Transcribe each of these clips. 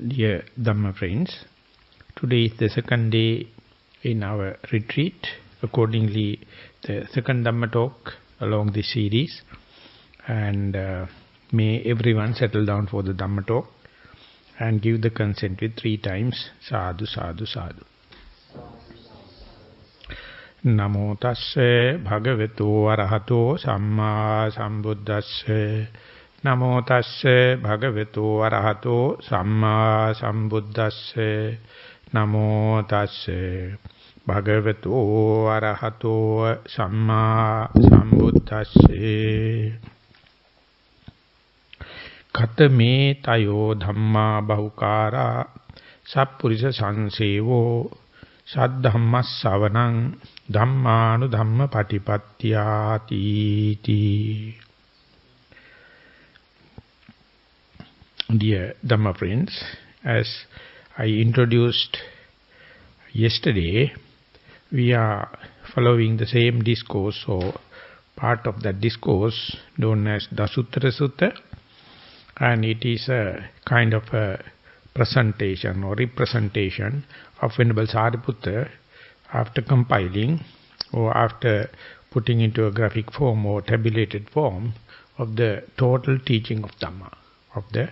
Dear Dhamma friends, today is the second day in our retreat. Accordingly, the second Dhamma talk along this series. And may everyone settle down for the Dhamma talk and give the consent with 3 times. Sadhu, sadhu, sadhu. Namo tasse bhagavato arahato samma sambuddhasse. Namo tasse bhagavato arahato samma sambuddhasse. Namo tasse bhagavato arahato samma sambuddhasse. Katame tayo dhamma bahukara sappurisa sansevo saddhammas savanang dhammanu dhamma patipatyati. Dear Dhamma friends, as I introduced yesterday, we are following the same discourse or part of that discourse known as Dasuttara Sutta, and it is a kind of a presentation or representation of Venerable Sariputta after compiling or after putting into a graphic form or tabulated form of the total teaching of Dhamma, of the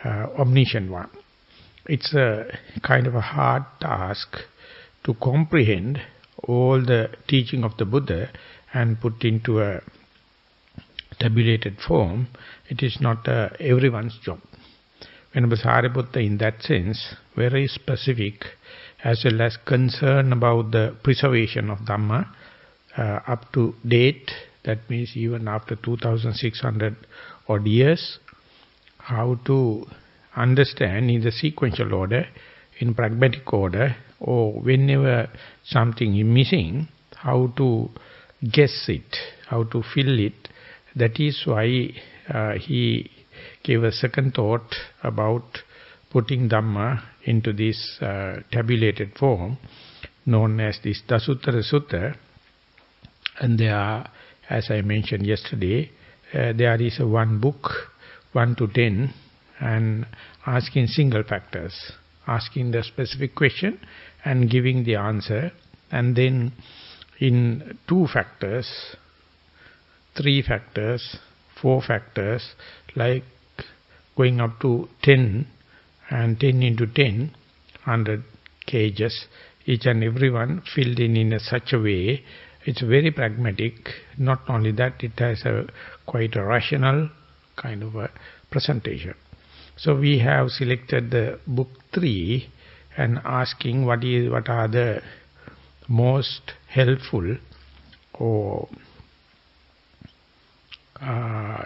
omniscient one. It's a kind of a hard task to comprehend all the teaching of the Buddha and put into a tabulated form. It is not everyone's job. Venerable Sariputta, in that sense, very specific, as well as concerned about the preservation of Dhamma up to date, that means even after 2600 odd years, how to understand in the sequential order, in pragmatic order, or whenever something is missing, how to guess it, how to fill it. That is why he gave a second thought about putting Dhamma into this tabulated form, known as this Dasuttara Sutta. And there are, as I mentioned yesterday, there is one book, 1 to 10, and asking single factors, asking the specific question and giving the answer. And then in 2 factors, 3 factors, 4 factors, like going up to 10, and 10 into 10, 100 cages, each and every one filled in such a way. It's very pragmatic. Not only that, it has quite a rational kind of a presentation. So we have selected the book 3 and asking what are the most helpful or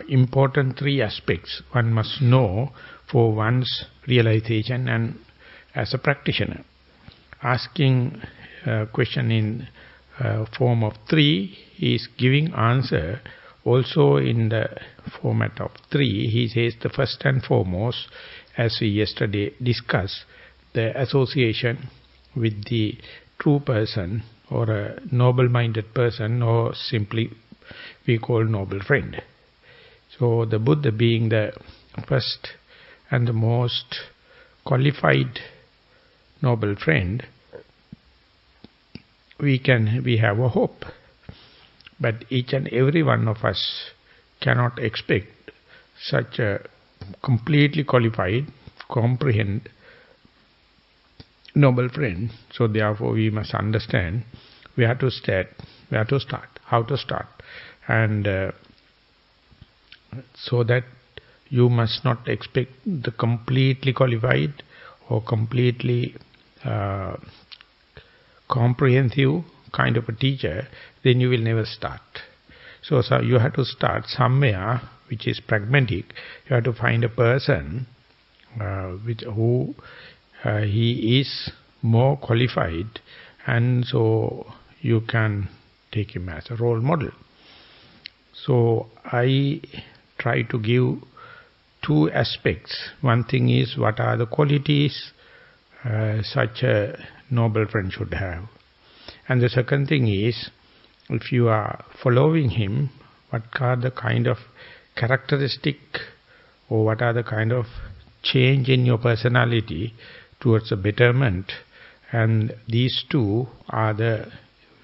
important 3 aspects one must know for one's realization and as a practitioner. Asking a question in form of 3 is giving answer also in the format of 3. He says the first and foremost, as we yesterday discussed, the association with the true person or a noble-minded person, or simply we call noble friend. So the Buddha being the first and the most qualified noble friend, we have a hope. But each and every one of us cannot expect such a completely qualified, comprehend noble friend. So therefore we must understand where to start, how to start. And so that you must not expect the completely qualified or completely comprehensive kind of a teacher, then you will never start. So you have to start somewhere which is pragmatic. You have to find a person who he is more qualified, and so you can take him as a role model. So I try to give 2 aspects. One thing is, what are the qualities such a noble friend should have. And the second thing is, if you are following him, what are the kind of characteristic or what are the kind of change in your personality towards a betterment. And these two are the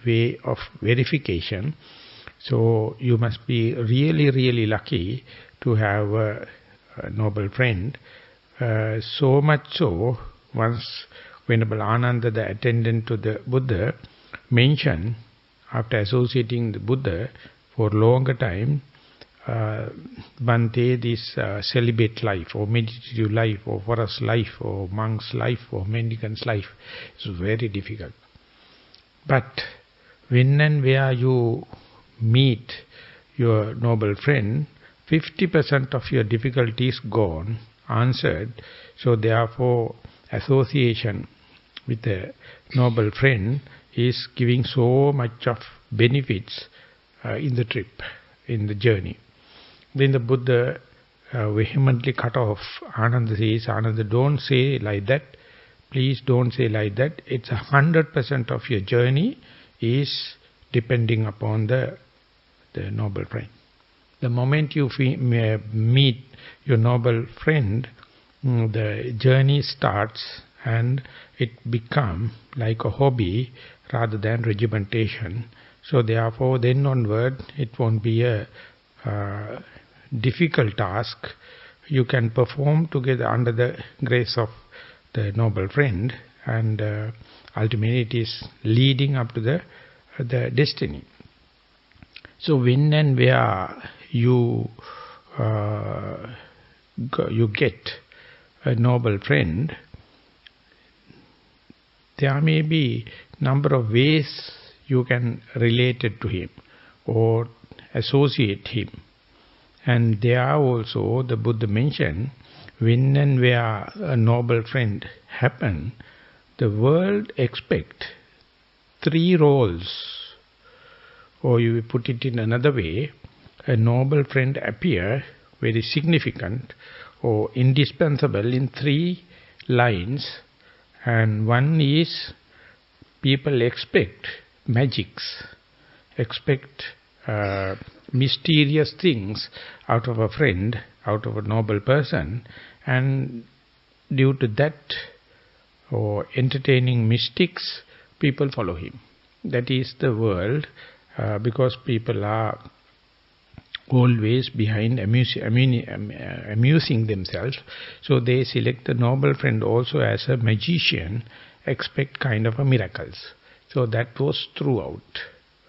way of verification. So you must be really, really lucky to have a noble friend. So much so, once Venerable Ananda, the attendant to the Buddha, mentioned, after associating the Buddha for a longer time, Bhante, this celibate life, or meditative life, or forest life, or monk's life, or mendicant's life is very difficult. But when and where you meet your noble friend, 50% of your difficulties gone, answered. So therefore, association with a noble friend is giving so much of benefits in the trip, in the journey. Then the Buddha vehemently cut off. Ananda says, Ananda, don't say like that. Please don't say like that. It's 100% of your journey is depending upon the noble friend. The moment you meet your noble friend, the journey starts and it becomes like a hobby rather than regimentation. So therefore, then onward, it won't be a difficult task. You can perform together under the grace of the noble friend, and ultimately it is leading up to the destiny. So when and where you get a noble friend, there may be number of ways you can relate it to him or associate him. And there also the Buddha mentioned, when and where a noble friend happen, the world expect 3 roles. Or you put it in another way, a noble friend appear very significant or indispensable in 3 lines. And one is, people expect magics, expect mysterious things out of a friend, out of a noble person, and due to that, or entertaining mystics, people follow him. That is the world, because people are always behind amusing themselves. So they select the noble friend also as a magician, expect kind of a miracles. So that was throughout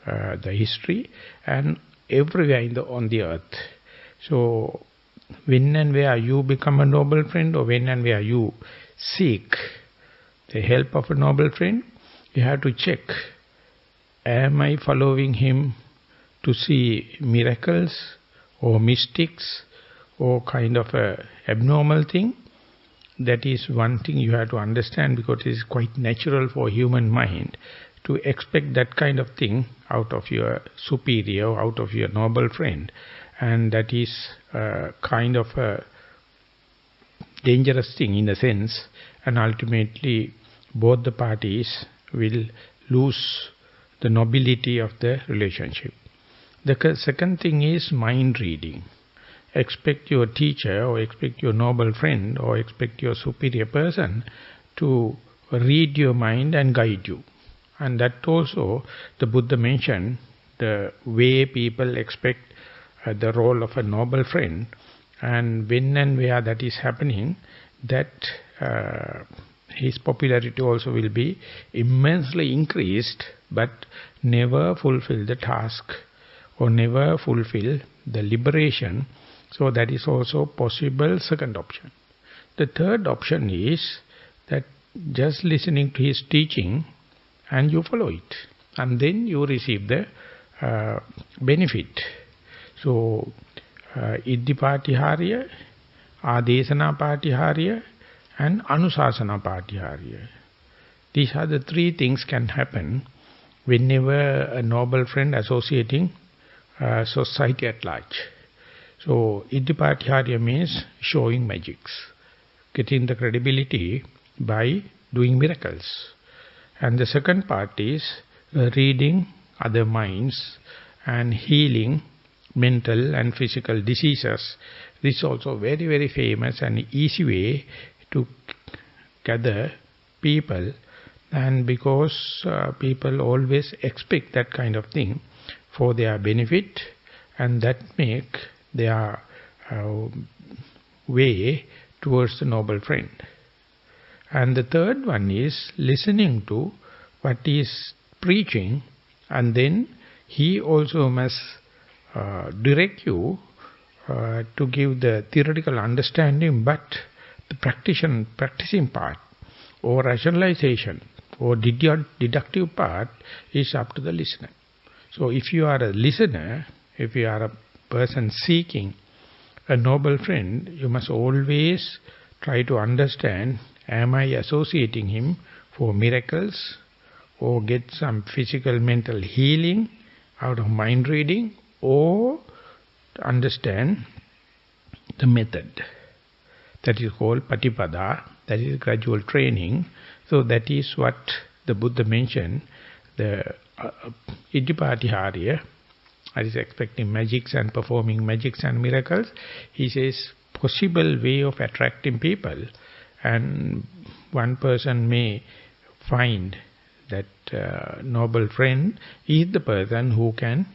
the history and everywhere on the earth. So when and where you become a noble friend, or when and where you seek the help of a noble friend, you have to check, am I following him to see miracles or mystics or kind of a abnormal thing? That is one thing you have to understand, because it is quite natural for human mind to expect that kind of thing out of your superior, out of your noble friend. And that is kind of a dangerous thing in a sense, and ultimately both the parties will lose the nobility of the relationship. The second thing is mind reading. Expect your teacher, or expect your noble friend, or expect your superior person to read your mind and guide you. And that also the Buddha mentioned, the way people expect the role of a noble friend, and when and where that is happening, that his popularity also will be immensely increased, but never fulfill the task or never fulfill the liberation. So that is also possible second option. The third option is that just listening to his teaching and you follow it, and then you receive the benefit. So Iddhipatiharya, Adesana Patiharya, and Anusasana Patiharya. These are the 3 things can happen whenever a noble friend associating society at large. So Iddhipatiharya means showing magics, getting the credibility by doing miracles. And the second part is reading other minds and healing mental and physical diseases. This is also very, very famous and easy way to gather people, and because people always expect that kind of thing for their benefit, and that make their way towards the noble friend. And the third one is listening to what is preaching, and then he also must direct you to give the theoretical understanding, but the practicing part or rationalization or deductive part is up to the listener. So if you are a listener, if you are a person seeking a noble friend, you must always try to understand, am I associating him for miracles or get some physical mental healing out of mind reading, or understand the method. That is called patipada, that is gradual training. So that is what the Buddha mentioned, the Iddhipatiharya, that is expecting magics and performing magics and miracles. He says possible way of attracting people, and one person may find that noble friend is the person who can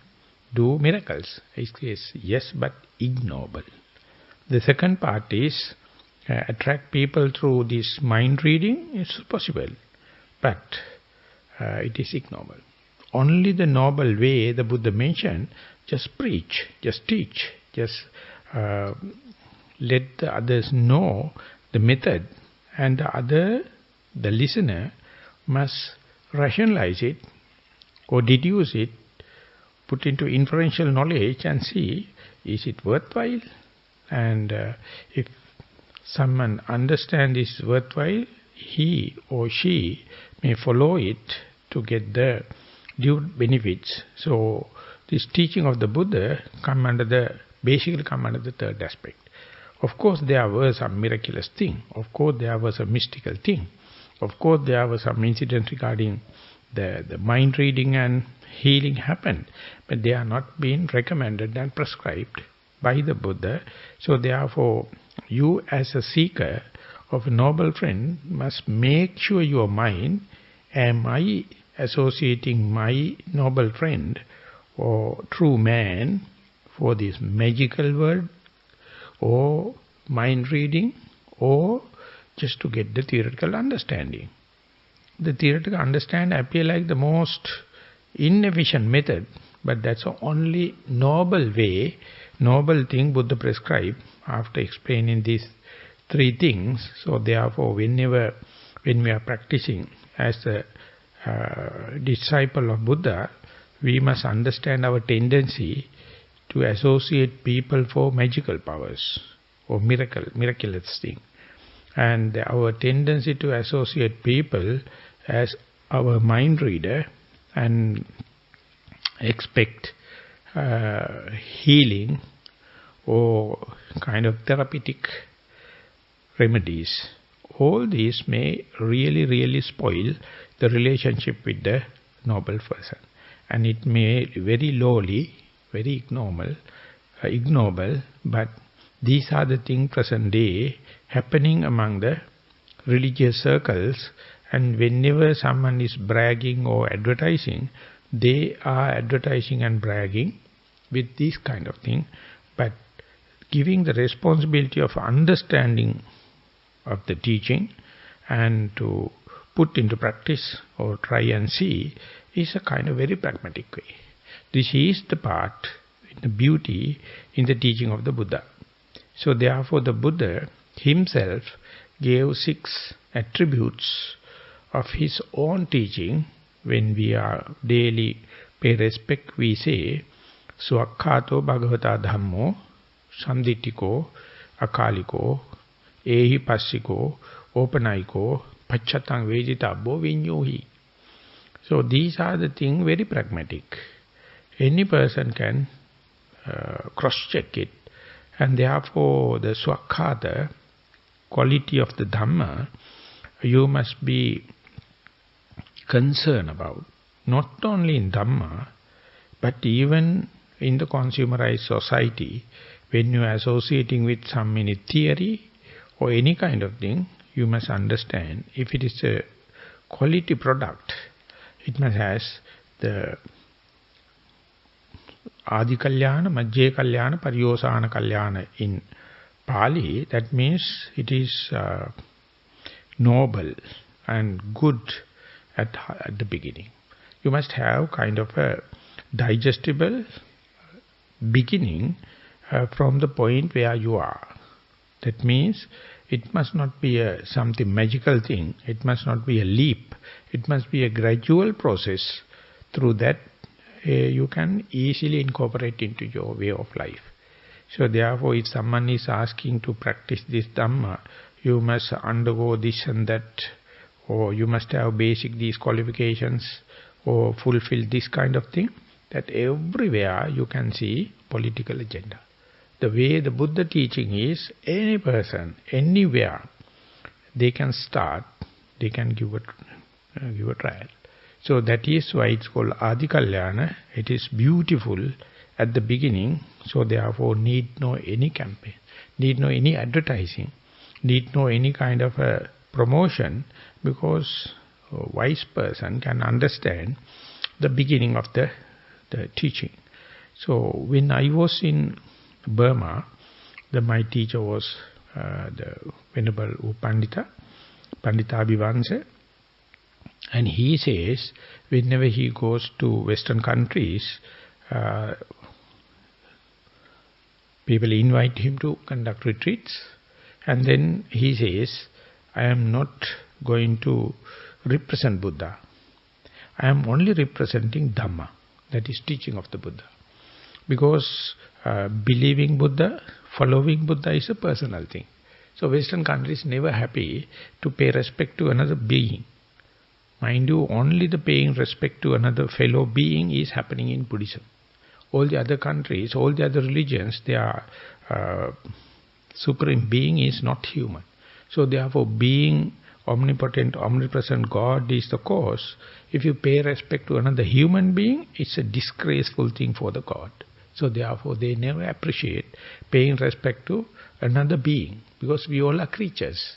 do miracles. He says yes, but ignoble. The second part is attract people through this mind reading. It's possible, but it is ignoble. Only the noble way the Buddha mentioned, just preach, just teach, just let the others know the method, and the listener must rationalize it or deduce it, put into inferential knowledge and see, is it worthwhile? And if someone understands it's worthwhile, he or she may follow it to get the due benefits. So this teaching of the Buddha basically come under the third aspect. Of course there were some miraculous thing. Of course there was a mystical thing. Of course there was some incident regarding the mind reading and healing happened. But they are not being recommended and prescribed by the Buddha. So therefore you as a seeker of a noble friend must make sure your mind, am I associating my noble friend or true man for this magical world, or mind reading, or just to get the theoretical understanding. The theoretical understanding appear like the most inefficient method, but that's the only noble way, noble thing Buddha prescribed after explaining these three things. So therefore when we are practicing as a disciple of Buddha, we must understand our tendency to associate people for magical powers or miraculous thing. And our tendency to associate people as our mind reader and expect healing or kind of therapeutic remedies. All these may really spoil the relationship with the noble person. And it may very lowly, very ignoble, but these are the things present day happening among the religious circles, and whenever someone is bragging or advertising, they are advertising and bragging with this kind of thing, but giving the responsibility of understanding of the teaching and to put into practice or try and see is a kind of very pragmatic way. This is the part, the beauty in the teaching of the Buddha. So therefore the Buddha himself gave 6 attributes of his own teaching. When we are daily pay respect, we say, Suakhato Bhagavata Dhammo, Sanditiko, Akaliko, Ehi Passiko, Opanaiko, Pachatang Vejitabbo Vinyohi. So these are the things very pragmatic. Any person can cross-check it. And therefore the Swakhata, quality of the Dhamma, you must be concerned about. Not only in Dhamma, but even in the consumerized society, when you are associating with some any theory or any kind of thing, you must understand if it is a quality product, it must have the Adi Kalyana, Majje Kalyana, Paryosana Kalyana in Pali. That means it is noble and good at the beginning. You must have kind of a digestible beginning from the point where you are. That means it must not be a something magical thing. It must not be a leap. It must be a gradual process. Through that, you can easily incorporate into your way of life. So therefore, if someone is asking to practice this Dhamma, you must undergo this and that, or you must have basic these qualifications, or fulfill this kind of thing, that everywhere you can see political agenda. The way the Buddha teaching is, any person, anywhere, they can start, they can give a trial. So that is why it's called Adi Kalyana. It is beautiful at the beginning, so therefore need no any campaign, need no any advertising, need no any kind of a promotion, because a wise person can understand the beginning of the teaching. So when I was in Burma, my teacher was the Venerable Pandita Abhivansa, and he says whenever he goes to Western countries, people invite him to conduct retreats, and then he says, I am not going to represent Buddha. I am only representing Dhamma, that is teaching of the Buddha. Because believing Buddha, following Buddha is a personal thing. So Western countries never happy to pay respect to another being. Mind you, only the paying respect to another fellow being is happening in Buddhism. All the other countries, all the other religions, their supreme being is not human. So therefore, being omnipotent, omnipresent God is the cause. If you pay respect to another human being, it's a disgraceful thing for the God. So therefore, they never appreciate paying respect to another being, because we all are creatures.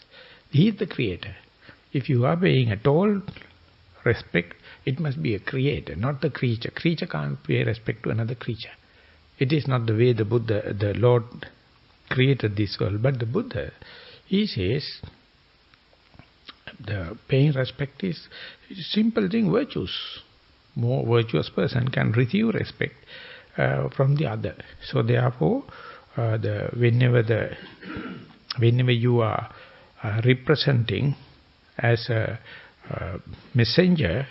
He is the creator. If you are paying at all respect, it must be a creator, not the creature. Creature can't pay respect to another creature. It is not the way the Buddha, the Lord created this world, but the Buddha, he says, the paying respect is a simple thing, virtues. More virtuous person can receive respect from the other. So therefore, whenever you are representing as a messenger,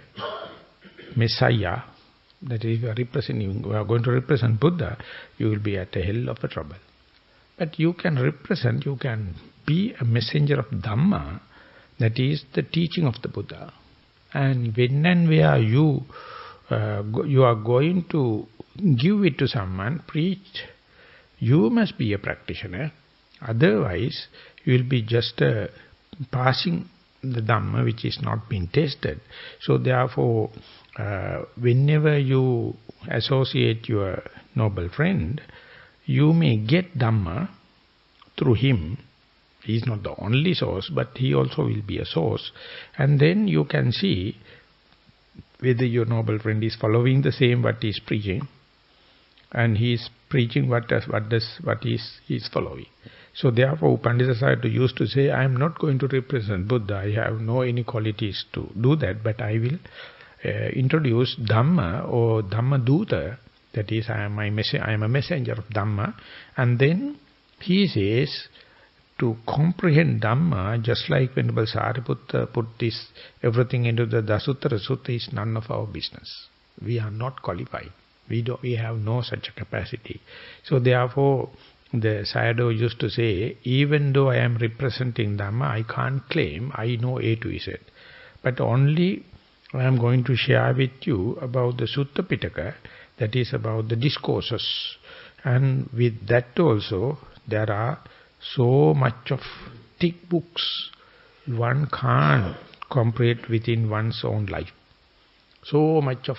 Messiah, that is, you are going to represent Buddha, you will be at a hell of a trouble. But you can represent, you can be a messenger of Dhamma, that is the teaching of the Buddha. And when and where you are going to give it to someone, preach, you must be a practitioner. Otherwise, you will be just passing the Dhamma which is not being tested. So therefore, whenever you associate your noble friend, you may get Dhamma through him. He is not the only source, but he also will be a source. And then you can see whether your noble friend is following the same what he is preaching, and he is preaching what he is following. So therefore, Pandita Sayadaw used to say, I am not going to represent Buddha. I have no any qualities to do that, but I will introduce Dhamma or Dhamma Duta. That is, I am a messenger of Dhamma. And then he says, to comprehend Dhamma, just like Venerable Sariputta put this everything into the Dasuttara Sutta, is none of our business. We are not qualified. We have no such a capacity. So therefore, the Sayadaw used to say, even though I am representing Dhamma, I can't claim I know A to Z. But only I am going to share with you about the Sutta Pitaka, that is about the discourses. And with that also, there are so much of thick books, one can't comprehend within one's own life. So much of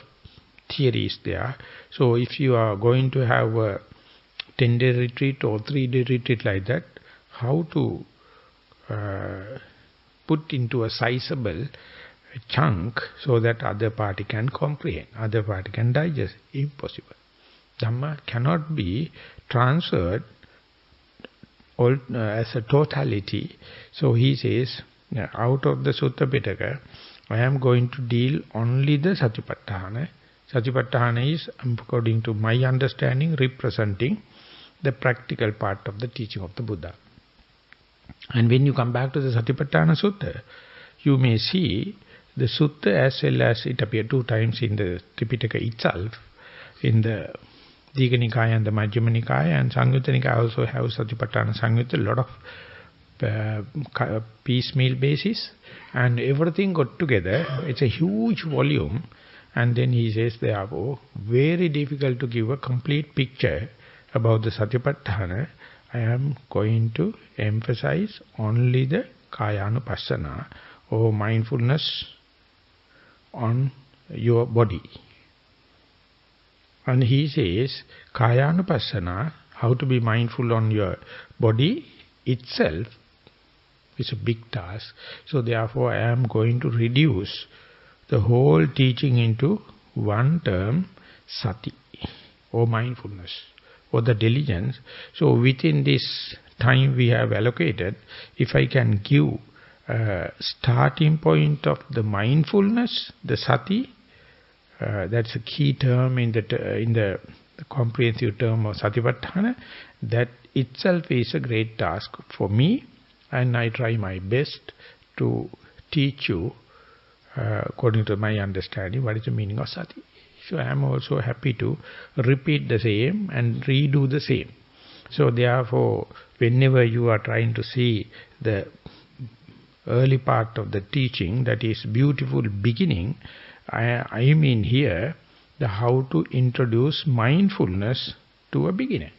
theory is there. So if you are going to have a 10-day retreat or 3-day retreat like that, how to put into a sizable chunk so that other party can comprehend, other party can digest. Impossible. Dhamma cannot be transferred all, as a totality. So he says, out of the Sutta Pitaka, I am going to deal only the Satipatthana. Satipatthana is, according to my understanding, representing the practical part of the teaching of the Buddha. And when you come back to the Satipatthana Sutta, you may see the Sutta as well as it appears 2 times in the Tripitaka itself, in the Digha Nikaya and the Majjhima Nikaya, and Samyutta Nikaya also have Satipatthana Samyutta, a lot of piecemeal basis, and everything got together. It's a huge volume, and then he says, therefore, very difficult to give a complete picture about the Satipatthana. I am going to emphasize only the Kayanupassana, or mindfulness on your body. And he says, Kayanupassana, how to be mindful on your body itself, is a big task. So therefore I am going to reduce the whole teaching into one term, sati, or mindfulness, or the diligence. So within this time we have allocated, if I can give a starting point of the mindfulness, the sati, that's a key term in the comprehensive term of Satipatthana, that itself is a great task for me, and I try my best to teach you according to my understanding what is the meaning of sati. So I am also happy to repeat the same and redo the same. So therefore, whenever you are trying to see the early part of the teaching, that is beautiful beginning, I mean here the how to introduce mindfulness to a beginner.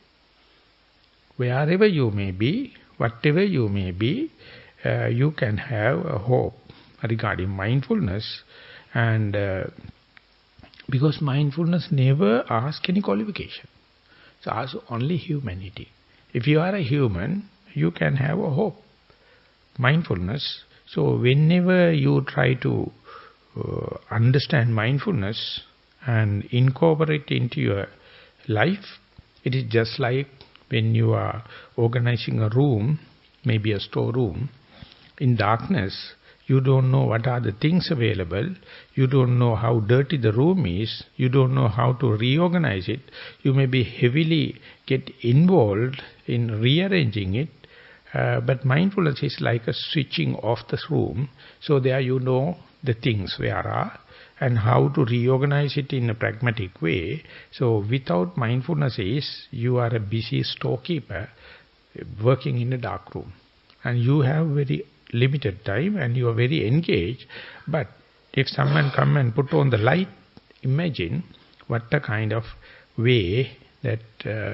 Wherever you may be, whatever you may be, you can have a hope regarding mindfulness, and because mindfulness never asks any qualification. It asks only humanity. If you are a human, you can have a hope. Mindfulness. So whenever you try to understand mindfulness and incorporate into your life, it is just like when you are organizing a room, maybe a storeroom, in darkness. You don't know what are the things available. You don't know how dirty the room is. You don't know how to reorganize it. You may be heavily get involved in rearranging it. But mindfulness is like a switching off the room. So there you know the things where are and how to reorganize it in a pragmatic way. So without mindfulness is you are a busy storekeeper working in a dark room. And you have very limited time and you are very engaged. But if someone come and put on the light, imagine what a kind of way that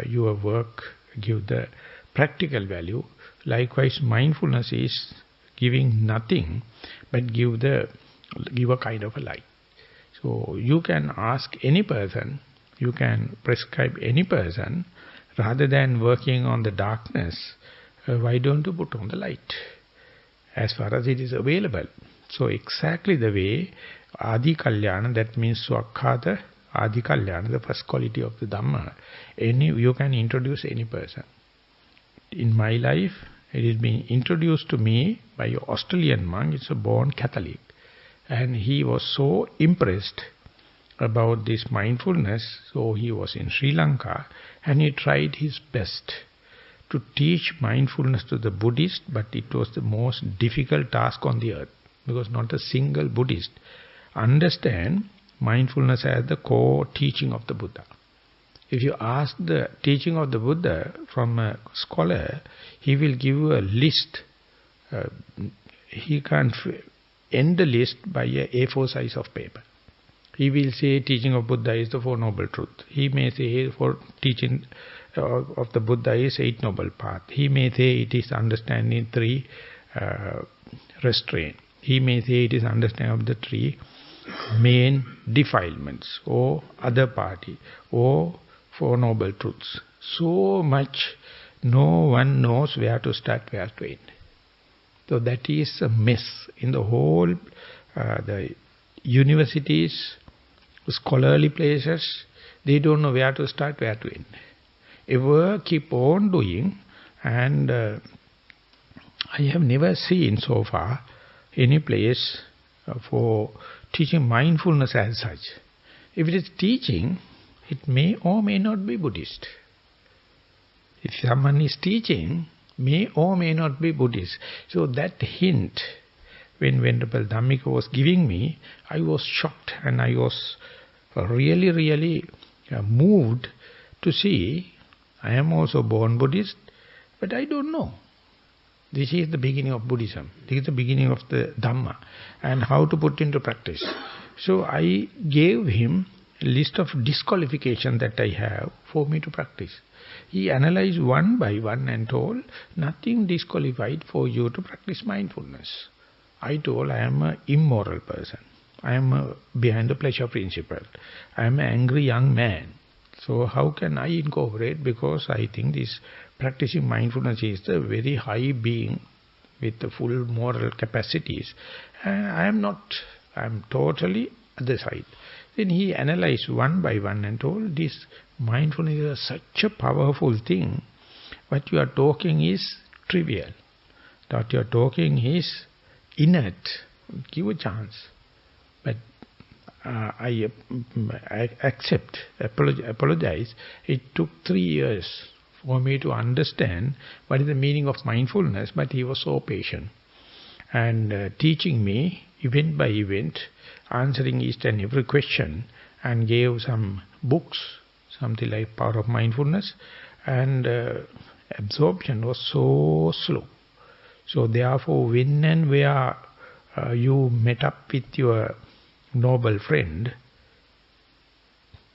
your work give the practical value. Likewise, mindfulness is giving nothing, but give a kind of a light. So you can ask any person, you can prescribe any person, rather than working on the darkness, why don't you put on the light? As far as it is available. So exactly the way Adi Kalyana, that means Swakhata Adi Kalyana, the first quality of the Dhamma, you can introduce any person. In my life, it is being introduced to me by an Australian monk. It's a born Catholic. And he was so impressed about this mindfulness. So he was in Sri Lanka and he tried his best to teach mindfulness to the Buddhist, but it was the most difficult task on the earth, because not a single Buddhist understand mindfulness as the core teaching of the Buddha. If you ask the teaching of the Buddha from a scholar, he will give you a list. He can't end the list by a A4 size of paper. He will say teaching of Buddha is the Four Noble Truths. He may say for teaching of the Buddha is Eight Noble Paths. He may say it is understanding 3 restraint. He may say it is understanding of the 3 main defilements, or other party, or Four Noble Truths. so much, no one knows where to start, where to end. So that is a mess in the whole, the universities, scholarly places, they don't know where to start, where to end. Ever keep on doing, and I have never seen so far any place for teaching mindfulness as such. If it is teaching, it may or may not be Buddhist. If someone is teaching, may or may not be Buddhist. So that hint, when Venerable Dhammika was giving me, I was shocked and I was really, really moved to see, I am also born Buddhist, but I don't know. This is the beginning of Buddhism. This is the beginning of the Dhamma and how to put into practice. So I gave him a list of disqualifications that I have for me to practice. He analyzed one by one and told, nothing disqualified for you to practice mindfulness. I told, I am an immoral person. I am behind the pleasure principle. I am an angry young man. So how can I incorporate? Because I think this practicing mindfulness is the very high being with the full moral capacities. I am not. I am totally other side. Then he analyzed one by one and told, this mindfulness is such a powerful thing. What you are talking is trivial. What you are talking is inert. Give a chance. But I accept, apologize. It took 3 years for me to understand what is the meaning of mindfulness, but he was so patient. And teaching me, event by event, answering each and every question, and gave some books, something like Power of Mindfulness, and absorption was so slow. So therefore, when and where you met up with your noble friend,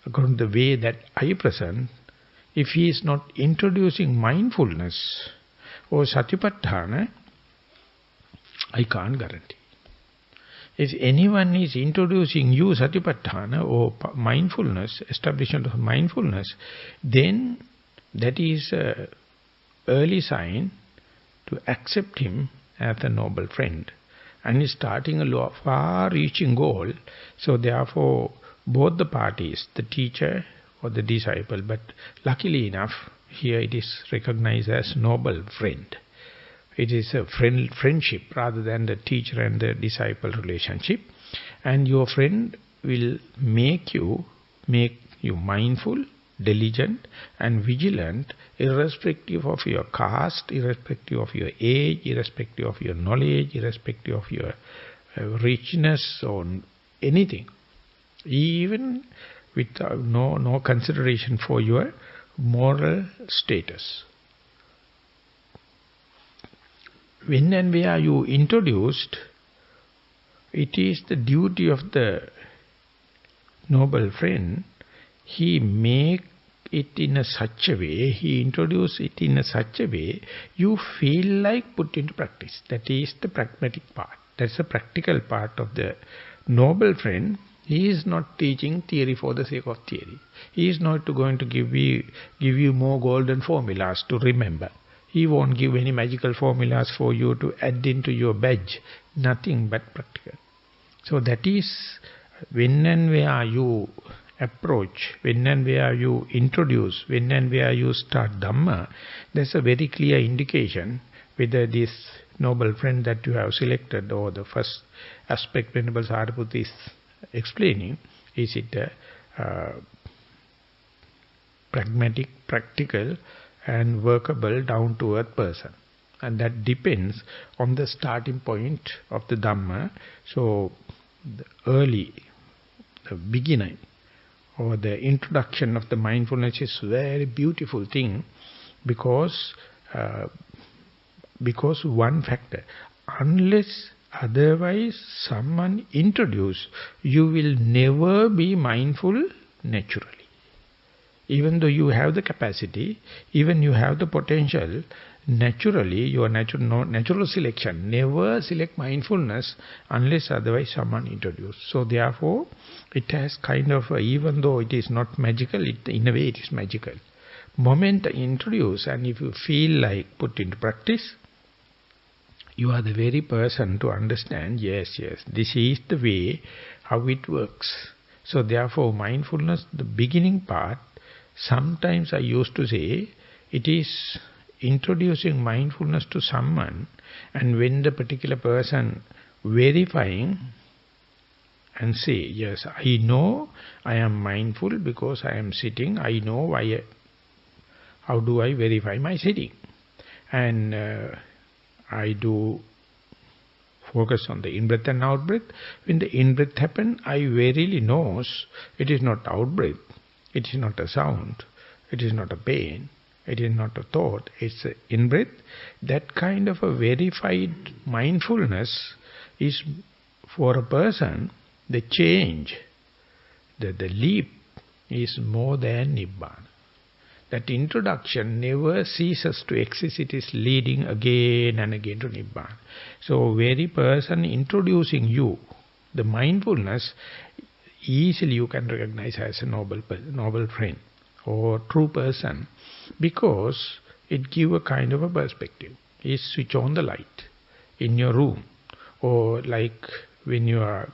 according to the way that I present, if he is not introducing mindfulness or satipatthana, I can't guarantee. If anyone is introducing you satipatthana or mindfulness, establishment of mindfulness, then that is an early sign to accept him as a noble friend. And is starting a far-reaching goal. So therefore, both the parties, the teacher or the disciple, but luckily enough, here it is recognized as noble friend. It is a friendship rather than the teacher and the disciple relationship. And your friend will make you mindful, diligent and vigilant, irrespective of your caste, irrespective of your age, irrespective of your knowledge, irrespective of your richness or anything. Even with no consideration for your moral status. When and where you introduced, it is the duty of the noble friend. He make it in a such a way, he introduce it in a such a way, you feel like put into practice. That is the pragmatic part. That's the practical part of the noble friend. He is not teaching theory for the sake of theory. He is not going to give you more golden formulas to remember. He won't give any magical formulas for you to add into your badge. Nothing but practical. So that is when and where you approach, when and where you introduce, when and where you start Dhamma, there's a very clear indication whether this noble friend that you have selected or the first aspect Venerable Sariputta is explaining, is it pragmatic, practical and workable, down-to-earth person. And that depends on the starting point of the Dhamma. So the beginning or the introduction of the mindfulness is very beautiful thing because one factor. Unless otherwise someone introduce, you will never be mindful naturally. Even though you have the capacity, even you have the potential, naturally, your natural selection, never select mindfulness unless otherwise someone introduced. So therefore, it has kind of, even though it is not magical, in a way it is magical. moment introduce, and if you feel like put into practice, you are the very person to understand, yes, this is the way how it works. So therefore mindfulness, the beginning part, sometimes I used to say, it is introducing mindfulness to someone, and when the particular person verifying and say, yes, I know I am mindful because I am sitting, I know why, how do I verify my sitting? And I do focus on the in-breath and out-breath. When the in-breath happens, I verily knows it is not out-breath, it is not a sound, it is not a pain, it is not a thought, it's an in-breath. That kind of a verified mindfulness is for a person, the change, the leap is more than Nibbana. That introduction never ceases to exist, it is leading again and again to Nibbana. So very person introducing you, the mindfulness, easily you can recognize as a noble friend or true person, because it gives a kind of a perspective. You switch on the light in your room, or like when you are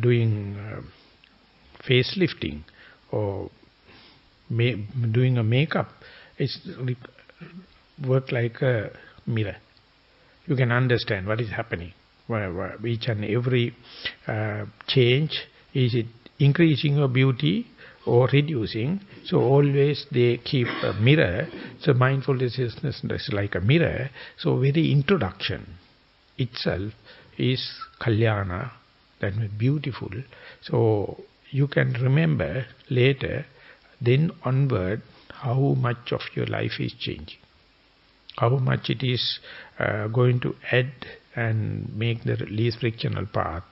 doing facelifting or doing a makeup, it's work like a mirror. You can understand what is happening. Each and every change, is it increasing your beauty or reducing? So always they keep a mirror. So mindfulness is like a mirror. So very introduction itself is kalyana, that means beautiful. So you can remember later, then onward, how much of your life is changing, how much it is going to add and make the least frictional path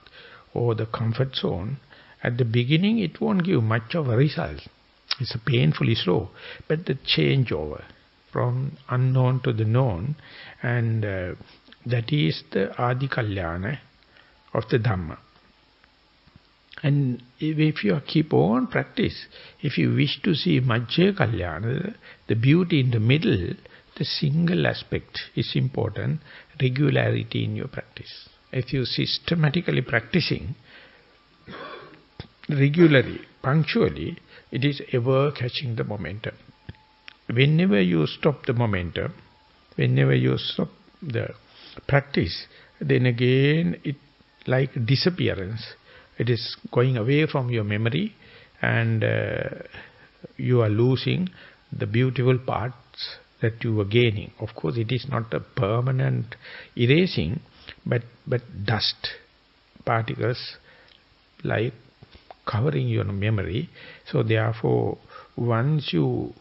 or the comfort zone. At the beginning it won't give much of a result, it's a painfully slow, but the changeover from unknown to the known, and that is the Adi Kalyana of the Dhamma. And if you keep on practice, if you wish to see Majjha Kalyana, the beauty in the middle, the single aspect is important, regularity in your practice. If you systematically practicing, regularly, punctually, it is ever catching the momentum. Whenever you stop the momentum, whenever you stop the practice, then again it like disappearance. It is going away from your memory, and you are losing the beautiful parts that you were gaining. Of course, it is not a permanent erasing, but dust particles like covering your memory. So therefore, once you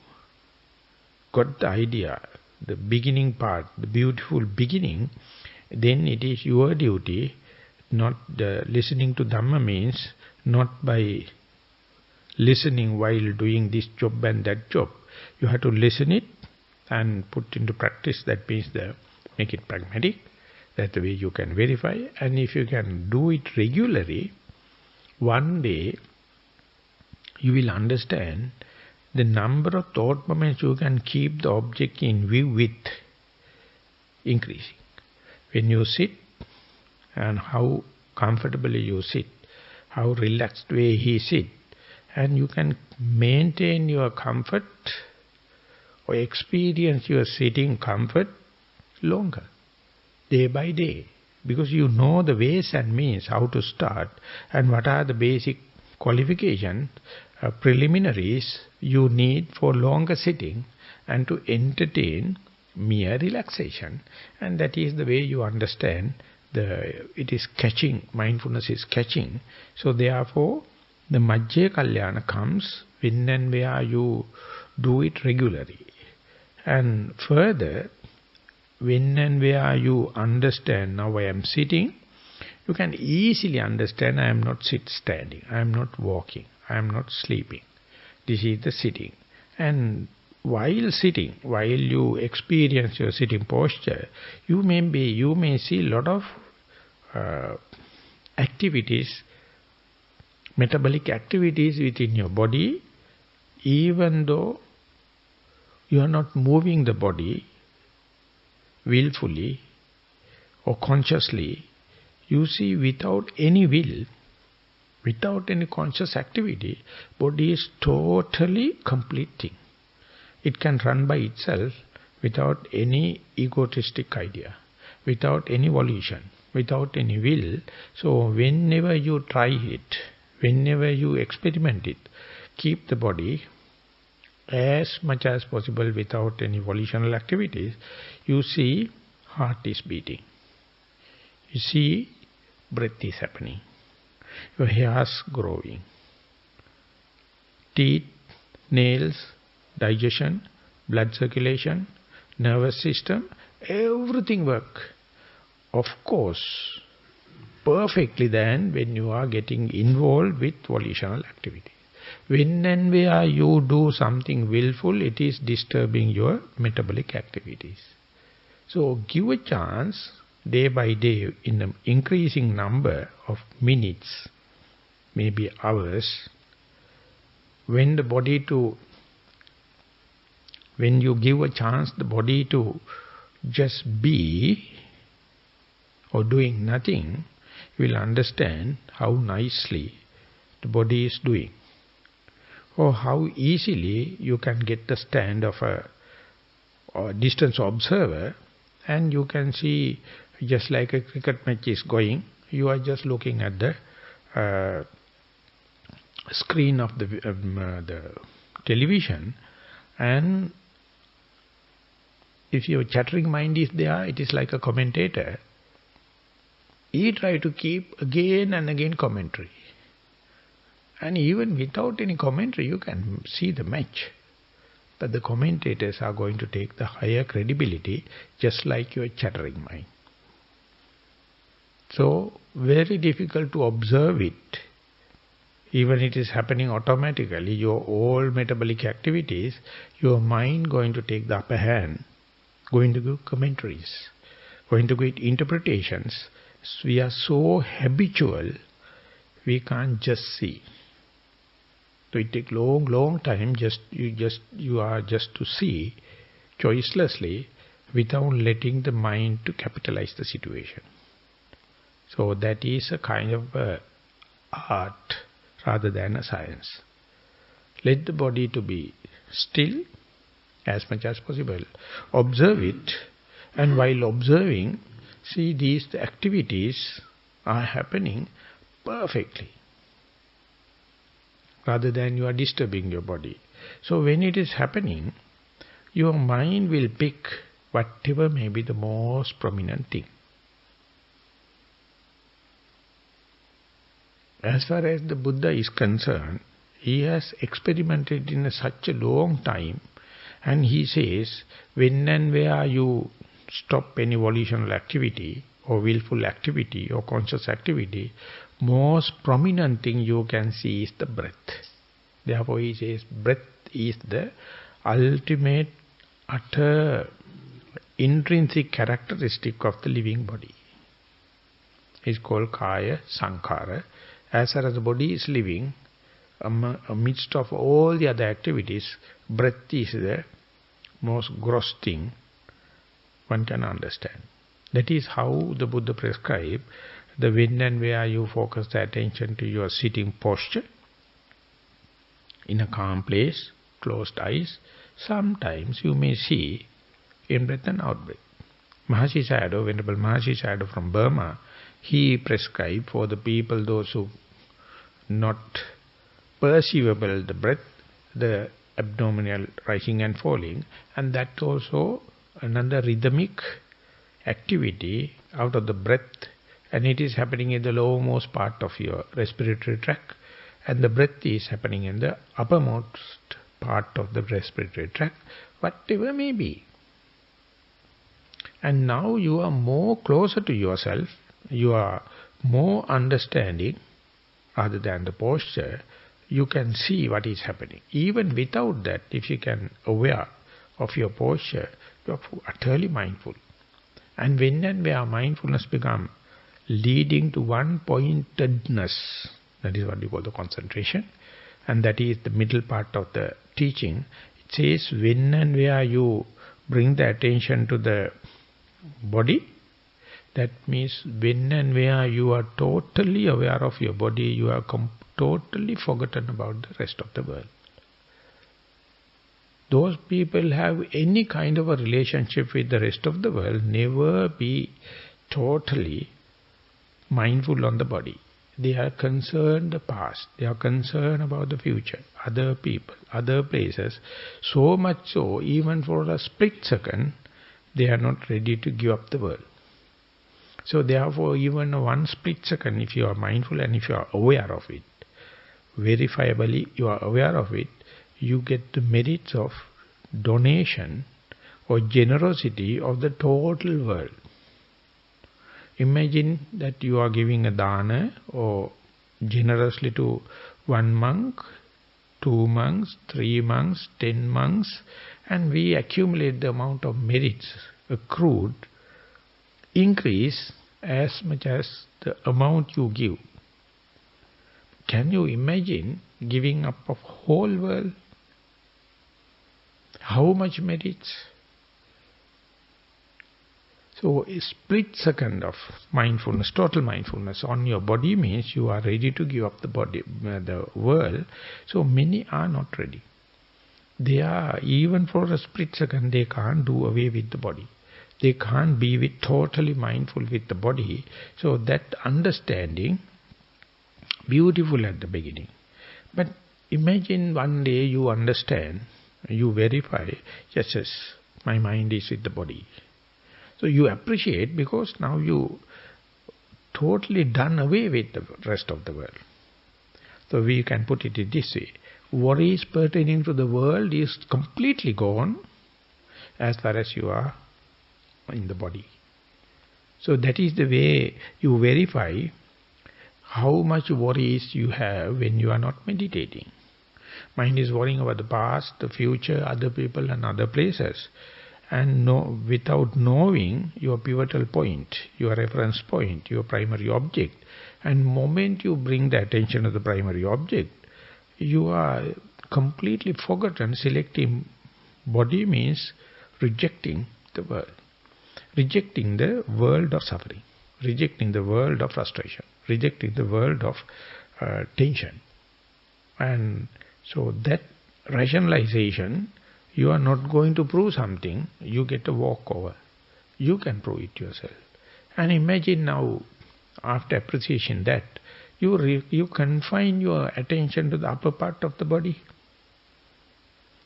got the idea, the beginning part, the beautiful beginning, then it is your duty. Not listening to Dhamma means not by listening while doing this job and that job. You have to listen it and put into practice. That means make it pragmatic. That's the way you can verify. And if you can do it regularly, one day you will understand the number of thought moments you can keep the object in view with increasing. When you sit, and how comfortably you sit, how relaxed way he sit, and you can maintain your comfort or experience your sitting comfort longer, day by day, because you know the ways and means how to start and what are the basic qualifications, preliminaries you need for longer sitting and to entertain mere relaxation. And that is the way you understand it is catching, mindfulness is catching. So therefore, the Majjha Kalyana comes when and where you do it regularly. And further, when and where you understand, now I am sitting, you can easily understand I am not standing, I am not walking, I am not sleeping. This is the sitting. And while sitting, while you experience your sitting posture, you may see a lot of activities, metabolic activities within your body, even though You are not moving the body willfully or consciously. You see, without any will, without any conscious activity, body is totally complete thing. It can run by itself without any egotistic idea, without any volition, without any will. So whenever you try it, whenever you experiment it, keep the body as much as possible without any volitional activities. You see heart is beating. You see breath is happening. Your hairs growing. Teeth, nails, digestion, blood circulation, nervous system, everything work. Of course, perfectly then when you are getting involved with volitional activity. When and where you do something willful, it is disturbing your metabolic activities. So give a chance day by day in an increasing number of minutes, maybe hours, when you give a chance the body to just be or doing nothing, you will understand how nicely the body is doing, or how easily you can get the stand of a distance observer, and you can see just like a cricket match is going, you are just looking at the screen of the television, and if your chattering mind is there, it is like a commentator. He try to keep again and again commentary. And even without any commentary, you can see the match. But the commentators are going to take the higher credibility, just like your chattering mind. So, very difficult to observe it. Even it is happening automatically, your all metabolic activities, your mind going to take the upper hand, going to give commentaries, going to give interpretations. So we are so habitual, we can't just see. So it takes long time, you are just to see choicelessly without letting the mind to capitalize the situation. So that is a kind of art rather than a science. Let the body to be still as much as possible. Observe it, and while observing, see these activities are happening perfectly, rather than you are disturbing your body. So when it is happening, your mind will pick whatever may be the most prominent thing. As far as the Buddha is concerned, he has experimented in such a long time, and he says, when and where you stop any volitional activity, or willful activity, or conscious activity, most prominent thing you can see is the breath. Therefore he says, breath is the ultimate, utter, intrinsic characteristic of the living body. It's called Kaya Sankhara. As far as the body is living, amidst of all the other activities, breath is the most gross thing one can understand. That is how the Buddha prescribed the when and where you focus the attention to your sitting posture, in a calm place, closed eyes. Sometimes you may see in-breath and out-breath. Mahasi Sayadaw, Venerable Mahasi Sayadaw from Burma, he prescribed for the people, those who not perceivable the breath, the abdominal rising and falling, and that also another rhythmic activity out of the breath, and it is happening in the lowermost part of your respiratory tract, and the breath is happening in the uppermost part of the respiratory tract, whatever may be. And now you are more closer to yourself, you are more understanding rather than the posture, you can see what is happening. Even without that, if you can aware of your posture, you are utterly mindful. And when and where mindfulness becomes leading to one-pointedness, that is what you call the concentration, and that is the middle part of the teaching, says when and where you bring the attention to the body, that means when and where you are totally aware of your body, you are totally forgotten about the rest of the world. Those people have any kind of a relationship with the rest of the world, never be totally mindful on the body. They are concerned the past, they are concerned about the future, other people, other places. So much so, even for a split second, they are not ready to give up the world. So therefore, even one split second, if you are mindful and if you are aware of it, verifiably you are aware of it, you get the merits of donation or generosity of the total world. Imagine that you are giving a dana or generously to 1 monk, 2 monks, 3 monks, 10 monks, and we accumulate the amount of merits accrued, increase as much as the amount you give. Can you imagine giving up of whole world? How much merits? So a split second of mindfulness, total mindfulness on your body means you are ready to give up the body, the world. So many are not ready. They are, even for a split second, they can't do away with the body. They can't be with totally mindful with the body. So that understanding, beautiful at the beginning. But imagine one day you understand, you verify, yes, my mind is with the body. So you appreciate because now you totally done away with the rest of the world. So we can put it this way. Worries pertaining to the world is completely gone as far as you are in the body. So that is the way you verify how much worries you have when you are not meditating. Mind is worrying about the past, the future, other people and other places. And without knowing your pivotal point, your reference point, your primary object. And moment you bring the attention to the primary object, you are completely forgotten. Selecting body means rejecting the world. Rejecting the world of suffering. Rejecting the world of frustration. Rejecting the world of tension. And so that rationalization, you are not going to prove something, you get a walkover. You can prove it yourself. And imagine now, after appreciation that, you confine your attention to the upper part of the body.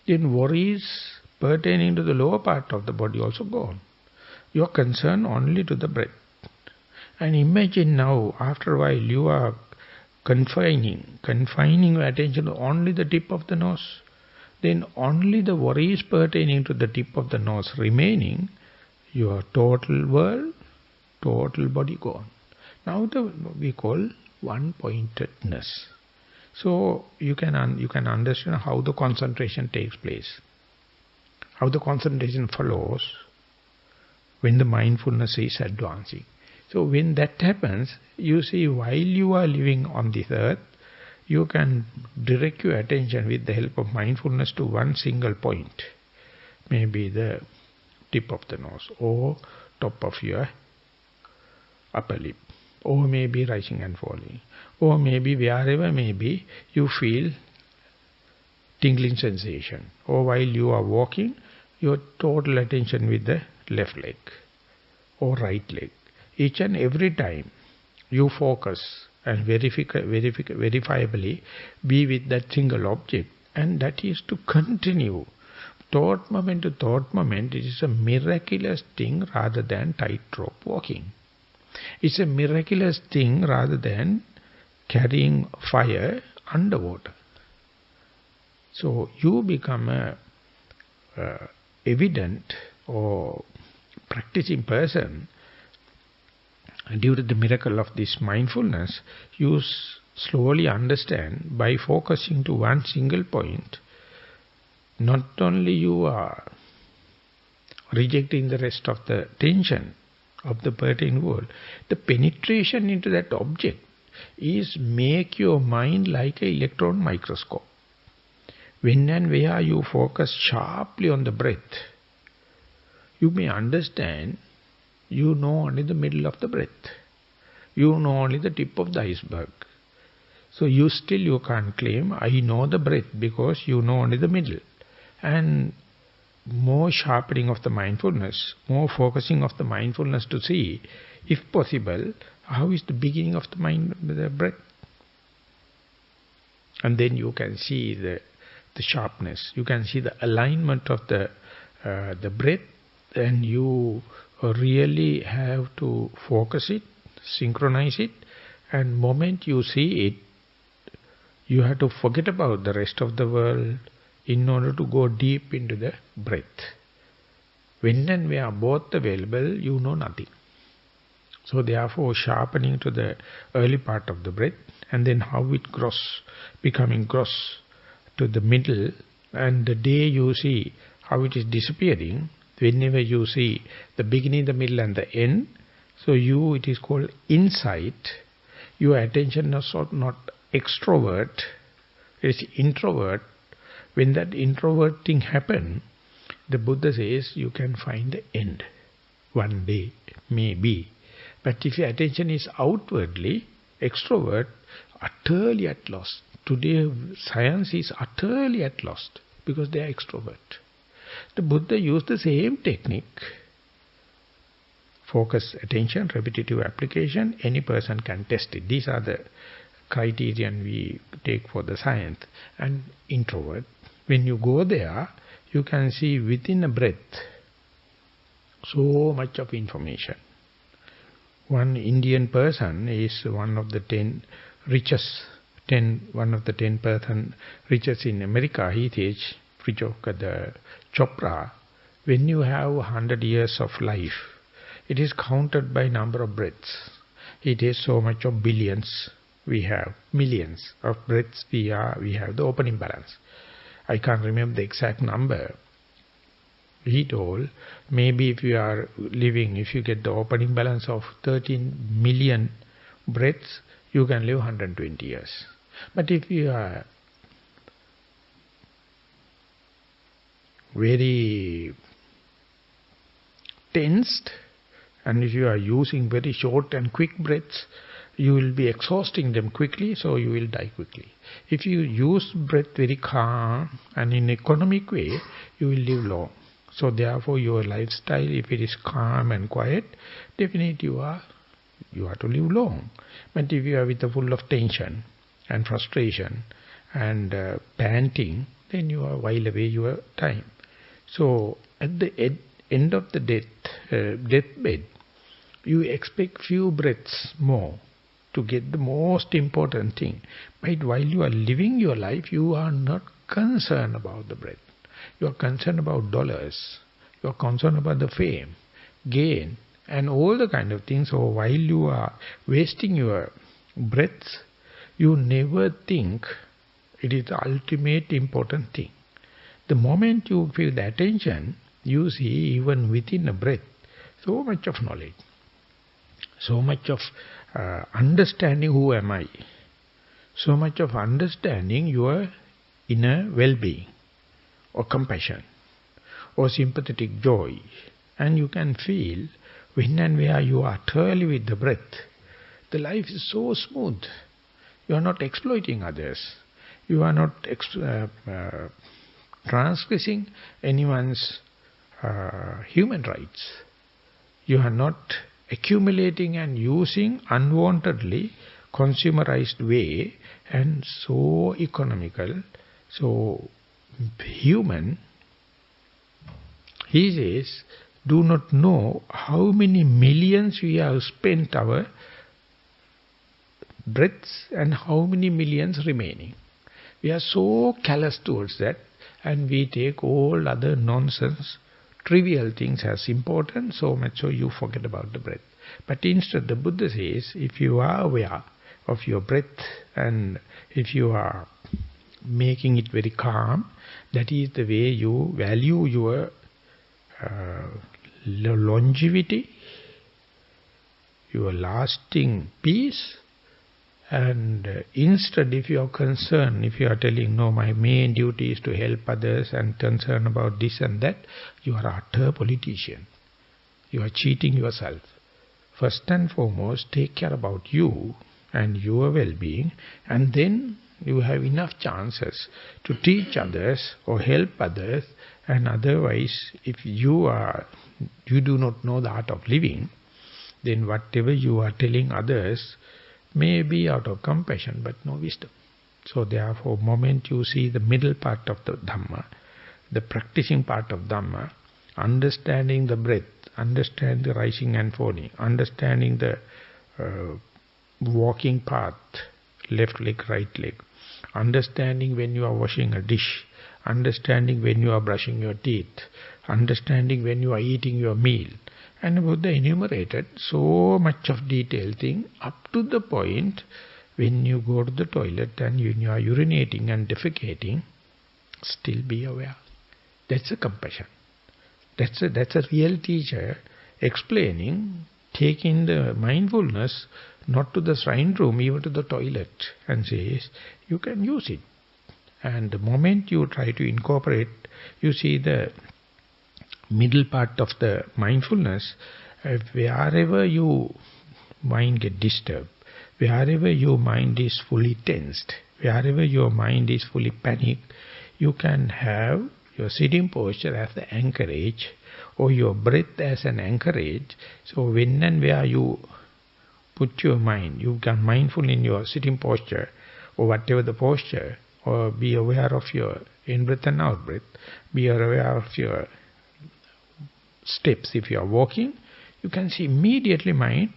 Then worries pertaining to the lower part of the body also gone. You are concerned only to the breath. And imagine now, after a while, you are confining your attention to only the tip of the nose. Then only the worries pertaining to the tip of the nose remaining, your total world, total body gone. Now we call one-pointedness. So you can understand how the concentration takes place, how the concentration follows when the mindfulness is advancing. So when that happens, you see, while you are living on this earth, you can direct your attention with the help of mindfulness to one single point. Maybe the tip of the nose, or top of your upper lip, or maybe rising and falling, or maybe wherever maybe you feel tingling sensation, or while you are walking, your total attention with the left leg or right leg. Each and every time you focus and verifiably be with that single object, and that is to continue. Thought moment to thought moment, it is a miraculous thing rather than tightrope walking. It's a miraculous thing rather than carrying fire underwater. So you become a evident or practicing person. Due to the miracle of this mindfulness, you slowly understand by focusing to one single point, not only you are rejecting the rest of the tension of the pertaining world, the penetration into that object is make your mind like an electron microscope. When and where you focus sharply on the breath, you may understand, you know only the middle of the breath. You know only the tip of the iceberg. So you can't claim, I know the breath, because you know only the middle. And more sharpening of the mindfulness, more focusing of the mindfulness to see, if possible, how is the beginning of the breath. And then you can see the sharpness, you can see the alignment of the breath, and you really have to focus it, synchronize it, and moment you see it, you have to forget about the rest of the world in order to go deep into the breath. When and where both available, you know nothing. So therefore, sharpening to the early part of the breath, and then how it grows, becoming gross to the middle, and the day you see how it is disappearing, whenever you see the beginning, the middle and the end, so it is called insight. Your attention is not extrovert, it is introvert. When that introvert thing happens, the Buddha says you can find the end. One day, maybe. But if your attention is outwardly, extrovert, utterly at loss. Today, science is utterly at loss because they are extrovert. The Buddha used the same technique. Focus, attention, repetitive application, any person can test it. These are the criterion we take for the science. And introvert, when you go there, you can see within a breath so much of information. One Indian person is one of the 10 richest, one of the 10 person richest in America. He says, the Chopra, when you have 100 years of life, it is counted by number of breaths. It is so much of billions we have, millions of breaths we have the opening balance. I can't remember the exact number. He told, maybe if you are living, if you get the opening balance of 13 million breaths, you can live 120 years. But if you are very tensed, and if you are using very short and quick breaths, you will be exhausting them quickly, so you will die quickly. If you use breath very calm and in economic way, you will live long. So therefore your lifestyle, if it is calm and quiet, definitely you are to live long. But if you are with a full of tension and frustration and panting, then you are while away your time. So at the end of the deathbed, you expect few breaths more to get the most important thing. But while you are living your life, you are not concerned about the breath. You are concerned about dollars. You are concerned about the fame, gain, and all the kind of things. So while you are wasting your breaths, you never think it is the ultimate important thing. The moment you feel the attention, you see even within a breath, so much of knowledge, so much of understanding who am I, so much of understanding your inner well-being, or compassion, or sympathetic joy. And you can feel when and where you are utterly with the breath, the life is so smooth. You are not exploiting others. You are not transgressing anyone's human rights. You are not accumulating and using unwantedly consumerized way, and so economical, so human. He says, do not know how many millions we have spent our breaths and how many millions remaining. We are so callous towards that, and we take all other nonsense, trivial things as important, so much so you forget about the breath. But instead the Buddha says, if you are aware of your breath and if you are making it very calm, that is the way you value your longevity, your lasting peace, And instead, if you are concerned, if you are telling, no, my main duty is to help others and concern about this and that, you are an utter politician. You are cheating yourself. First and foremost, take care about you and your well-being, and then you have enough chances to teach others or help others. And otherwise, if you do not know the art of living, then whatever you are telling others may be out of compassion but no wisdom. So therefore, moment you see the middle part of the Dhamma, the practicing part of Dhamma, understanding the breath, understand the rising and falling, understanding the walking path, left leg, right leg, understanding when you are washing a dish, understanding when you are brushing your teeth, understanding when you are eating your meal. And Buddha enumerated so much of detailed thing up to the point when you go to the toilet and when you are urinating and defecating, still be aware. That's a compassion. That's a real teacher explaining, taking the mindfulness not to the shrine room, even to the toilet, and says, you can use it. And the moment you try to incorporate, you see the middle part of the mindfulness, wherever your mind get disturbed, wherever your mind is fully tensed, wherever your mind is fully panicked, you can have your sitting posture as the anchorage, or your breath as an anchorage. So when and where you put your mind, you become mindful in your sitting posture, or whatever the posture, or be aware of your in-breath and out-breath, be aware of your steps. If you are walking, you can see immediately mind,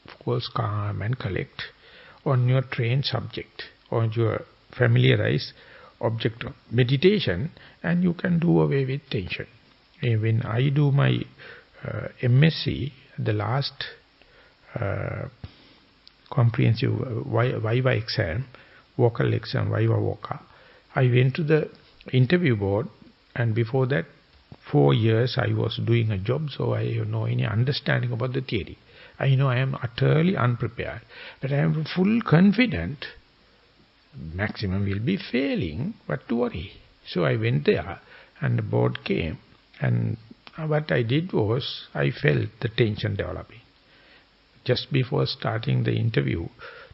of course, calm and collect on your trained subject, or your familiarized object of meditation, and you can do away with tension. When I do my MSc, the last comprehensive Viva exam, vocal exam, Viva Voca, I went to the interview board, and before that 4 years I was doing a job, so I have no any understanding about the theory. I know I am utterly unprepared, but I am full confident. Maximum will be failing, but to worry. So I went there, and the board came, and what I did was, I felt the tension developing. Just before starting the interview,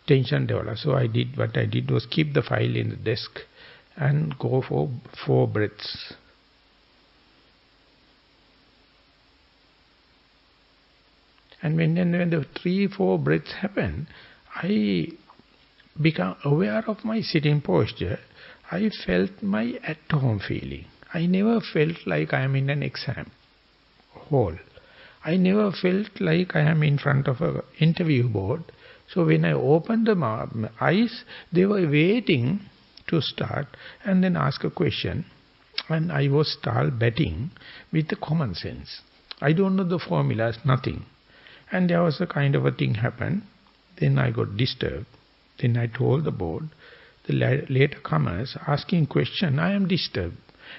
tension developed. So what I did was keep the file in the desk and go for 4 breaths. And when the 3-4 breaths happen, I become aware of my sitting posture. I felt my at-home feeling. I never felt like I am in an exam hall. I never felt like I am in front of an interview board. So when I opened the eyes, they were waiting to start and then ask a question. And I was start betting with the common sense. I don't know the formulas, nothing. And there was a kind of a thing happened. Then I got disturbed. Then I told the board, the later comers asking question, I am disturbed.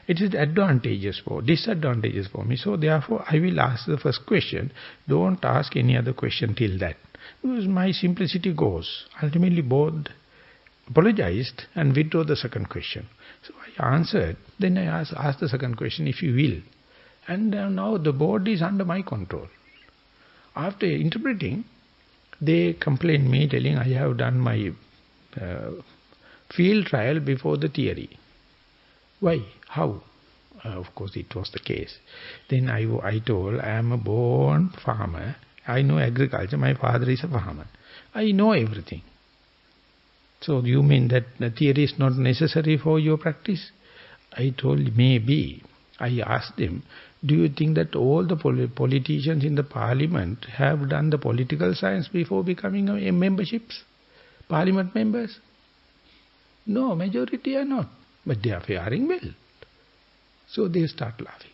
It is disadvantages for me. So therefore I will ask the first question. Don't ask any other question till that. Because my simplicity goes. Ultimately board apologized and withdrew the second question. So I answered. Then I asked the second question, if you will. And now the board is under my control. After interpreting, they complained me telling I have done my field trial before the theory. Why? How? Of course it was the case. Then I told, I am a born farmer. I know agriculture. My father is a farmer. I know everything. So you mean that the theory is not necessary for your practice? I told, maybe. I asked them, do you think that all the politicians in the parliament have done the political science before becoming memberships? Parliament members? No, majority are not. But they are faring well. So they start laughing.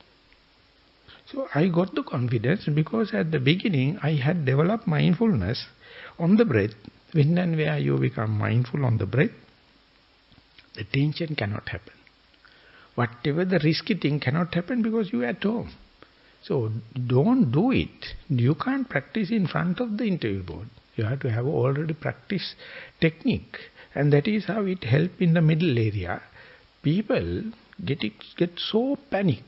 So I got the confidence because at the beginning I had developed mindfulness on the breath. When and where you become mindful on the breath, the tension cannot happen. Whatever the risky thing cannot happen because you are at home. So don't do it. You can't practice in front of the interview board. You have to have already practiced technique. And that is how it helps in the middle area. People get so panic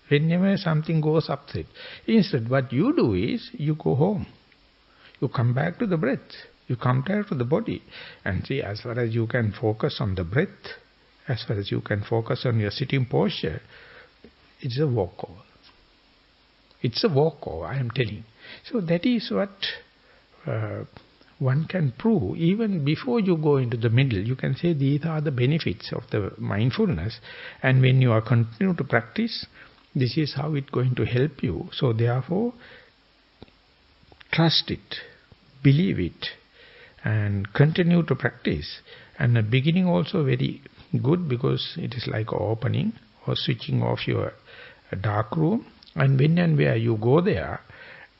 whenever something goes upset. Instead, what you do is, you go home. You come back to the breath. You come back to the body. And see, as far as you can focus on the breath, as far as you can focus on your sitting posture, it's a walkover. It's a walkover, I am telling. So that is what one can prove. Even before you go into the middle, you can say these are the benefits of the mindfulness. And when you are continue to practice, this is how it's going to help you. So therefore, trust it, believe it, and continue to practice. And the beginning also very good, because it is like opening or switching off your dark room. And when and where you go there,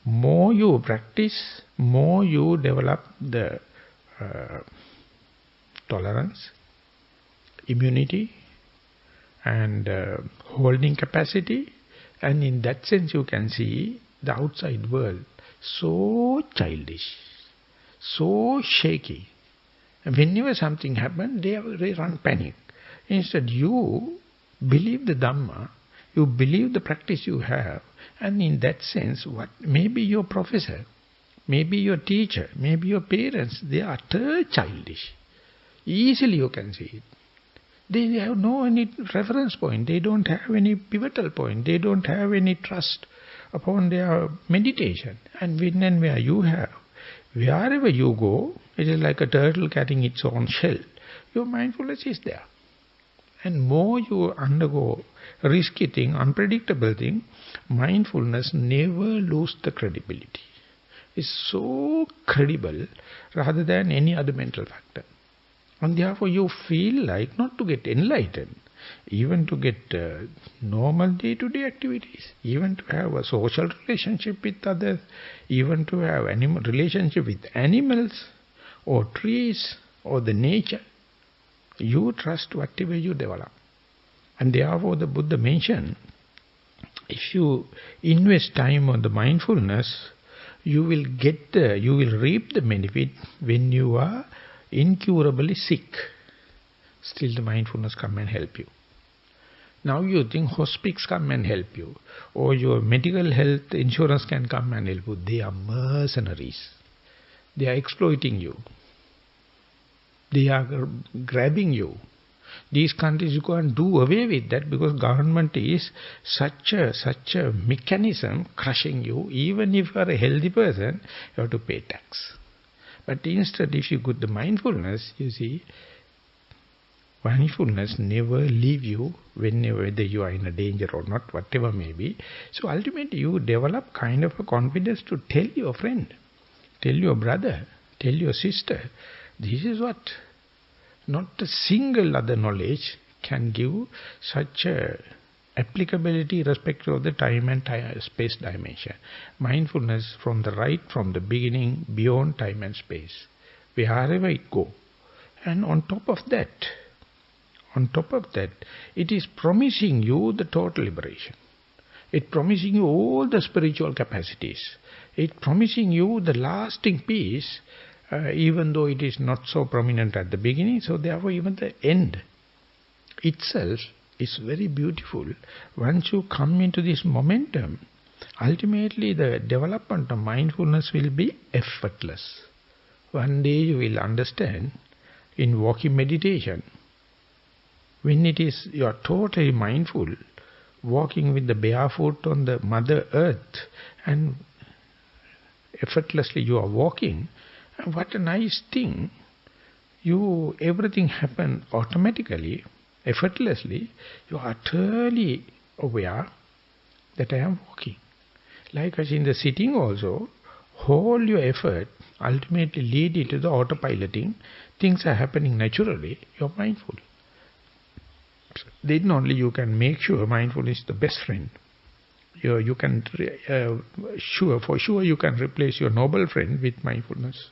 more you practice, more you develop the tolerance, immunity, and holding capacity. And in that sense you can see the outside world so childish, so shaky. And whenever something happens, they run panic. Instead, you believe the Dhamma, you believe the practice you have, and in that sense, what maybe your professor, maybe your teacher, maybe your parents, they are utter childish. Easily you can see it. They have no any reference point, they don't have any pivotal point, they don't have any trust upon their meditation. And when and where you have, wherever you go, it is like a turtle carrying its own shell. Your mindfulness is there. And more you undergo risky thing, unpredictable thing, mindfulness never lose the credibility. It's so credible rather than any other mental factor. And therefore you feel like not to get enlightened, even to get normal day-to-day activities, even to have a social relationship with others, even to have relationship with animals or trees or the nature. You trust whatever you develop. And therefore the Buddha mentioned, if you invest time on the mindfulness, you will reap the benefit when you are incurably sick. Still the mindfulness come and help you. Now you think hospice come and help you, or your medical health insurance can come and help you. They are mercenaries. They are exploiting you. They are grabbing you. These countries, you can't do away with that, because government is such a mechanism crushing you. Even if you are a healthy person, you have to pay tax. But instead, if you get the mindfulness, you see, mindfulness never leave you whether you are in a danger or not, whatever may be. So ultimately, you develop kind of a confidence to tell your friend, tell your brother, tell your sister. This is what not a single other knowledge can give such a applicability irrespective of the time and space dimension. Mindfulness from the beginning, beyond time and space, wherever it go. And on top of that, it is promising you the total liberation. It promising you all the spiritual capacities. It promising you the lasting peace, even though it is not so prominent at the beginning. So therefore even the end itself is very beautiful. Once you come into this momentum, ultimately the development of mindfulness will be effortless. One day you will understand in walking meditation, when it is you are totally mindful, walking with the barefoot on the Mother Earth, and effortlessly you are walking, what a nice thing. Everything happens automatically, effortlessly. You are utterly aware that I am walking. Likewise in the sitting also, whole your effort ultimately lead into the autopiloting. Things are happening naturally, you are mindful. Then only you can make sure mindfulness is the best friend. You can, for sure you can replace your noble friend with mindfulness.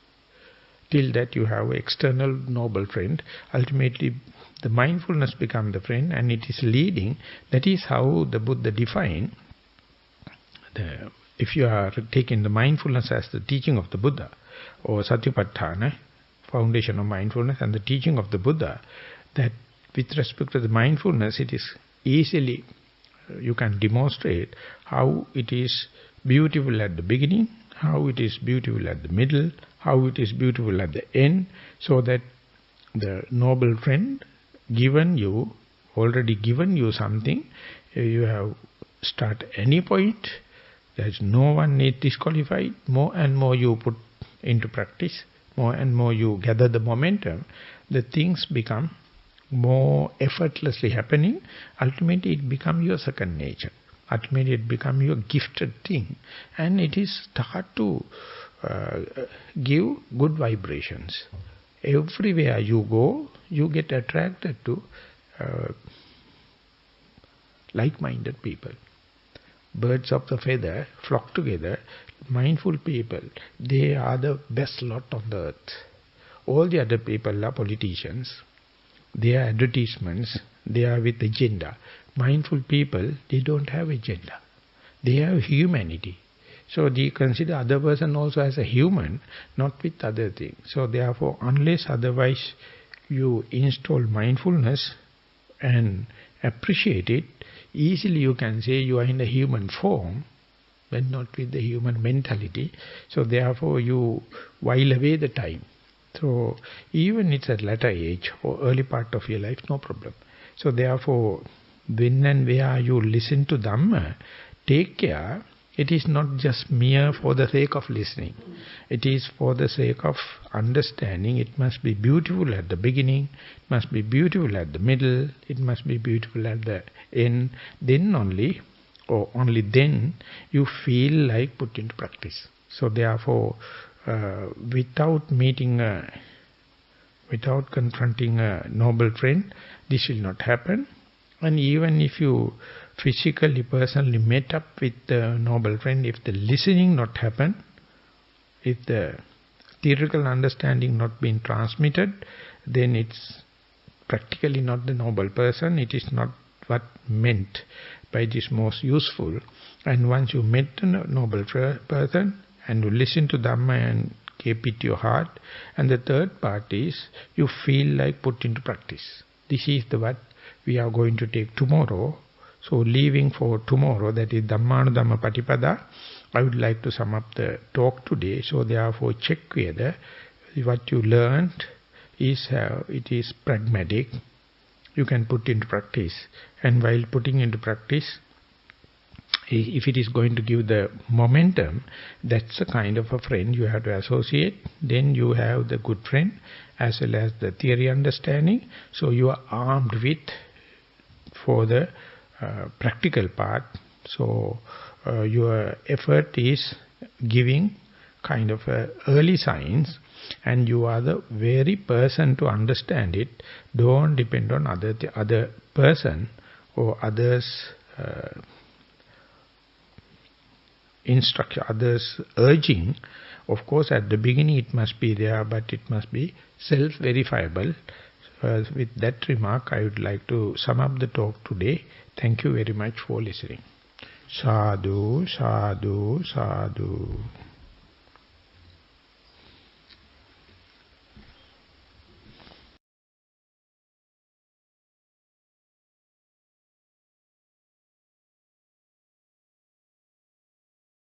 Till that you have external noble friend. Ultimately the mindfulness becomes the friend, and it is leading. That is how the Buddha defined. If you are taking the mindfulness as the teaching of the Buddha, or Satipatthana, foundation of mindfulness, and the teaching of the Buddha, that with respect to the mindfulness, it is easily, you can demonstrate how it is beautiful at the beginning, how it is beautiful at the middle, how it is beautiful at the end, so that the noble friend already given you something, you have start any point, there is no one need disqualified, more and more you put into practice, more and more you gather the momentum, the things become more effortlessly happening. Ultimately it becomes your second nature. Ultimately it becomes your gifted thing, and it is start to give good vibrations. Everywhere you go, you get attracted to like-minded people. Birds of the feather flock together. Mindful people, they are the best lot on the earth. All the other people are politicians. They are advertisements. They are with agenda. Mindful people, they don't have agenda. They have humanity. So they consider other person also as a human, not with other things. So therefore, unless otherwise you install mindfulness and appreciate it, easily you can say you are in the human form, but not with the human mentality. So therefore you while away the time. So even it's at latter age or early part of your life, no problem. So therefore, when and where you listen to Dhamma, take care. It is not just mere for the sake of listening. It is for the sake of understanding. It must be beautiful at the beginning. It must be beautiful at the middle. It must be beautiful at the end. Then only, or only then, you feel like put into practice. So therefore, without confronting a noble friend, this will not happen. And even if you physically, personally met up with the noble friend, if the listening not happen, if the theoretical understanding not been transmitted, then it's practically not the noble person. It is not what meant by this most useful. And once you met the noble person and you listen to Dhamma and keep it to your heart, and the third part is you feel like put into practice. This is the what we are going to take tomorrow. So leaving for tomorrow, that is Dhammanudhamma Patipada, I would like to sum up the talk today. So therefore check whether what you learned is it is pragmatic, you can put into practice. And while putting into practice, if it is going to give the momentum, that's the kind of a friend you have to associate. Then you have the good friend as well as the theory understanding. So you are armed with for the practical part. So your effort is giving kind of early signs, and you are the very person to understand it. Don't depend on other person or others instruction, others urging. Of course at the beginning it must be there, but it must be self-verifiable. With that remark, I would like to sum up the talk today. Thank you very much for listening. Sadhu, sadhu, sadhu.